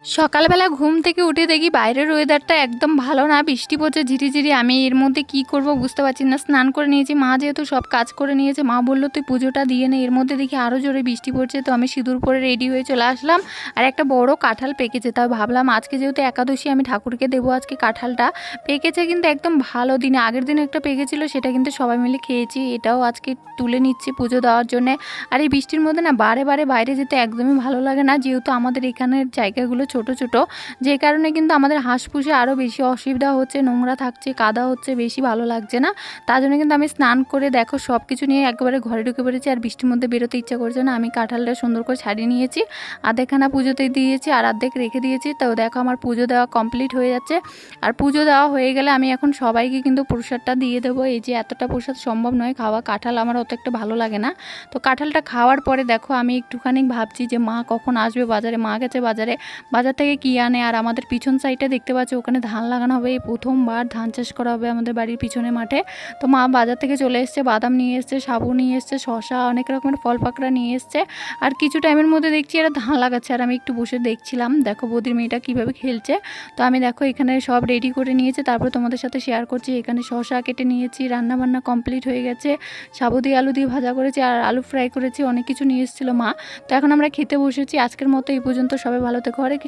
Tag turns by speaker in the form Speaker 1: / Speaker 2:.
Speaker 1: সকালবেলা ঘুম থেকে উঠে দেখি বাইরের ওয়েদারটা একদম ভালো না, বৃষ্টি পড়ছে ঝিরিঝিরি। আমি এর মধ্যে কি করব বুঝতে পারছি না। স্নান করে নিয়েছি, মা যেহেতু সব কাজ করে নিয়েছে, মা বললো তুই পুজোটা দিয়ে নে। এর মধ্যে দেখি আরও জোরে বৃষ্টি পড়ছে, তো আমি সিঁদুর পরে রেডি হয়ে চলে আসলাম। আর একটা বড় কাঁঠাল পেকেছে, তাই ভাবলাম আজকে যেহেতু একাদশী আমি ঠাকুরকে দেবো আজকে কাঁঠালটা। পেকেছে কিন্তু একদম ভালো দিনে, আগের দিন একটা পেকেছিল, সেটা কিন্তু সবাই মিলে খেয়েছি। এটাও আজকে তুলে নিচ্ছি পুজো দেওয়ার জন্য। আর এই বৃষ্টির মধ্যে না বারে বারে বাইরে যেতে একদমই ভালো লাগে না, যেহেতু আমাদের এখানের জায়গাগুলো ছোট ছোট, যে কারণে কিন্তু আমাদের হাঁস পুষে আরও বেশি অসুবিধা হচ্ছে, নোংরা থাকছে, কাদা হচ্ছে, বেশি ভালো লাগছে না। তার জন্য কিন্তু আমি স্নান করে দেখো সব কিছু নিয়ে একেবারে ঘরে ঢুকে পড়েছি। আর বৃষ্টির মধ্যে বেরোতে ইচ্ছা করছে না। আমি কাঁঠালটা সুন্দর করে ছাড়িয়ে নিয়েছি, আধেকখানা পুজোতে দিয়েছি আর অর্ধেক রেখে দিয়েছি। তো দেখো আমার পুজো দেওয়া কমপ্লিট হয়ে যাচ্ছে। আর পুজো দেওয়া হয়ে গেলে আমি এখন সবাইকে কিন্তু প্রসাদটা দিয়ে দেবো। এই যে এতটা প্রসাদ সম্ভব নয় খাওয়া, কাঁঠাল আমার অত একটা ভালো লাগে না। তো কাঁঠালটা খাওয়ার পরে দেখো আমি একটুখানি ভাবছি যে মা কখন আসবে বাজারে। মা গেছে বাজারে, বাজার থেকে কি আনে। আর আমাদের পিছন সাইডে দেখতে পাচ্ছি ওখানে ধান লাগানো হবে, এই প্রথমবার ধান চাষ করা হবে আমাদের বাড়ির পিছনে মাঠে। তো মা বাজার থেকে চলে এসছে, বাদাম নিয়ে এসছে, সাবু নিয়ে এসছে, শশা, অনেক রকমের ফল পাকড়া নিয়ে এসছে। আর কিছু টাইমের মধ্যে দেখছি এরা ধান লাগাচ্ছে, আর আমি একটু বসে দেখছিলাম। দেখো বৌদির মেয়েটা কীভাবে খেলছে। তো আমি দেখো এখানে সব রেডি করে নিয়েছে, তারপর তোমাদের সাথে শেয়ার করছি। এখানে শশা কেটে নিয়েছি, রান্না বান্না কমপ্লিট হয়ে গেছে। সাবু দিয়ে আলু দিয়ে ভাজা করেছি আর আলু ফ্রাই করেছি, অনেক কিছু নিয়ে এসেছিলো মা। তো এখন আমরা খেতে বসেছি। আজকের মতো এই পর্যন্ত, সবাই ভালো থেকো।